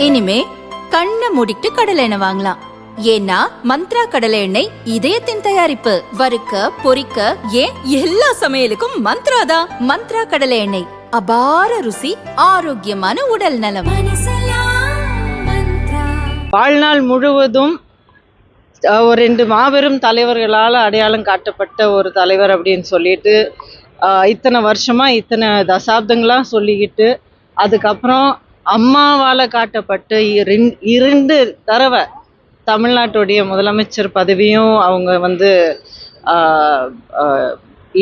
இனிமே கண்ணை மூடிட்டு கடலை எண்ணெய் வாங்கலாம். ஏன்னா மந்த்ரா கடலை எண்ணெய் இதயத்தின் தயாரிப்பு. வறுக்க பொரிக்க ஏன் எல்லா சமையலுக்கும் மந்த்ரா தான். மந்த்ரா கடலை எண்ணெய், அபார ருசி, ஆரோக்கியமான உடல் நலம். வாழ்நாள் முழுவதும் ஒரு 2 மாபெரும் தலைவர்களால் அடையாளம் காட்டப்பட்ட ஒரு தலைவர் அப்படின்னு சொல்லிட்டு இத்தனை வருஷமா இத்தனை தசாப்தங்களாக சொல்லிக்கிட்டு, அதுக்கப்புறம் அம்மாவால் காட்டப்பட்டு 2 தடவை தமிழ்நாட்டுடைய முதலமைச்சர் பதவியும் அவங்க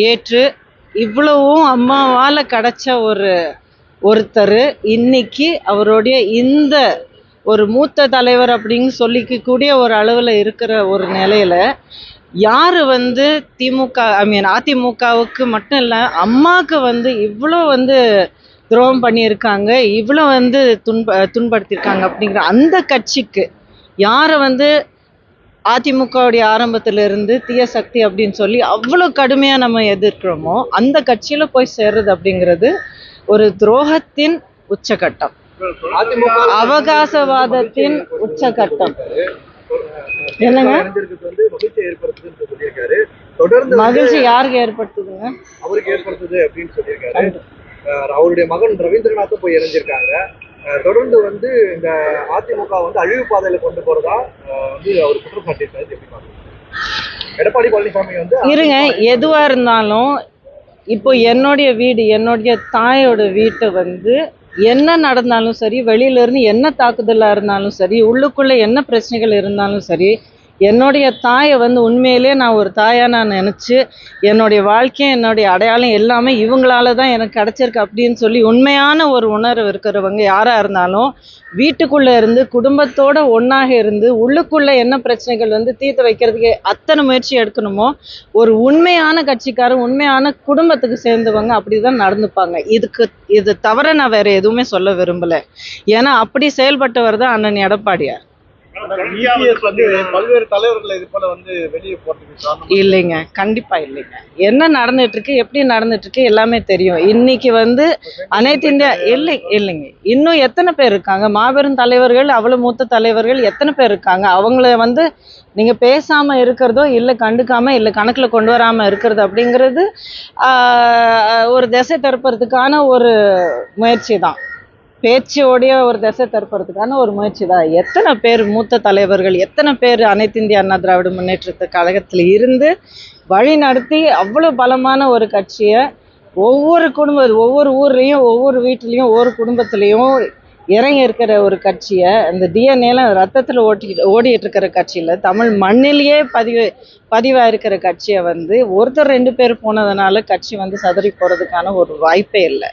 ஏற்று இவ்வளவும் அம்மாவால் கிடைச்ச ஒருத்தர் இன்னைக்கு அவருடைய இந்த ஒரு மூத்த தலைவர் அப்படின்னு சொல்லிக்கக்கூடிய ஒரு அளவில் இருக்கிற ஒரு நிலையில யார் திமுக அதிமுகவுக்கு மட்டும் இல்லை, அம்மாவுக்கு இவ்வளோ துரோகம் பண்ணியிருக்காங்க, இவ்வளோ துன்படுத்தியிருக்காங்க அப்படிங்கிற அந்த கட்சிக்கு யாரை அதிமுகவுடைய ஆரம்பத்திலிருந்து தீய சக்தி அப்படின்னு சொல்லி அவ்வளோ கடுமையாக நம்ம எதிர்க்கிறோமோ அந்த கட்சியில் போய் சேர்றது அப்படிங்கிறது ஒரு துரோகத்தின் உச்சகட்டம், அவகாசவாதத்தின் உச்சகட்டம். என்னங்க மகிழ்ச்சி யாருக்கு ஏற்படுத்துதுங்க? அவருக்கு ஏற்படுத்துது அப்படின்னு சொல்லியிருக்காரு. அவருடைய மகன் ரவீந்திரநாத்தும் போய் இணைஞ்சிருக்காங்க. தொடர்ந்து இந்த அதிமுக அழிவு பாதையில கொண்டு போறதா அவர் குற்றம் சாட்டியிருக்காரு. எப்படி பாருங்க எடப்பாடி பழனிசாமி இருங்க, எதுவா இருந்தாலும் இப்போ என்னுடைய வீடு, என்னுடைய தாயோட வீட்டை என்ன நடந்தாலும் சரி, வெளியில இருந்து என்ன தாக்குதலா இருந்தாலும் சரி, உள்ளுக்குள்ள என்ன பிரச்சனைகள் இருந்தாலும் சரி, என்னுடைய தாயை உண்மையிலே நான் ஒரு தாயா நான் நினச்சி என்னுடைய வாழ்க்கையும் என்னுடைய அடையாளம் எல்லாமே இவங்களால தான் எனக்கு கிடச்சிருக்கு அப்படின்னு சொல்லி உண்மையான ஒரு உணர்வு இருக்கிறவங்க யாராக இருந்தாலும் வீட்டுக்குள்ளே இருந்து குடும்பத்தோடு ஒன்றாக இருந்து உள்ளுக்குள்ளே என்ன பிரச்சனைகள் தீர்த்து வைக்கிறதுக்கு அத்தனை முயற்சி எடுக்கணுமோ ஒரு உண்மையான கட்சிக்காரர், உண்மையான குடும்பத்துக்கு சேர்ந்தவங்க அப்படி தான் நடந்துப்பாங்க. இது தவிர நான் வேறு எதுவுமே சொல்ல விரும்பலை. ஏன்னா அப்படி செயல்பட்டவர் தான் அண்ணன் எடப்பாடியார். பல்வேறு தலைவர்கள் இது போல வெளியே போறதுக்கு இல்லைங்க, கண்டிப்பா இல்லைங்க. என்ன நடந்துட்டு இருக்கு, எப்படி நடந்துட்டு இருக்கு எல்லாமே தெரியும். இன்னைக்கு அனைத்து இந்தியா இல்லைங்க, இன்னும் எத்தனை பேர் இருக்காங்க மாபெரும் தலைவர்கள், அவ்வளவு மூத்த தலைவர்கள் எத்தனை பேர் இருக்காங்க. அவங்கள நீங்க பேசாம இருக்கிறதோ இல்லை கண்டுக்காம இல்லை கணக்குல கொண்டு வராம இருக்கிறது அப்படிங்கிறது ஒரு திசை திருப்பறதுக்கான ஒரு முயற்சி தான், பேச்சோடைய ஒரு திசை திருப்பறதுக்கான ஒரு முயற்சி தான். எத்தனை பேர் மூத்த தலைவர்கள், எத்தனை பேர் அனைத்து இந்திய அண்ணா திராவிட முன்னேற்ற கழகத்தில் இருந்து வழி நடத்தி அவ்வளோ பலமான ஒரு கட்சியை ஒவ்வொரு ஊர்லேயும் ஒவ்வொரு வீட்லேயும் ஒவ்வொரு குடும்பத்துலேயும் இறங்கி இருக்கிற ஒரு கட்சியை, அந்த டிஎன்ஏல ரத்தத்தில் ஓடிட்டு இருக்கிற கட்சியில் தமிழ் மண்ணிலேயே பதிவாக இருக்கிற கட்சியை ஒருத்தர் 2 பேர் போனதுனால கட்சி சதறி போகிறதுக்கான ஒரு வாய்ப்பே இல்லை.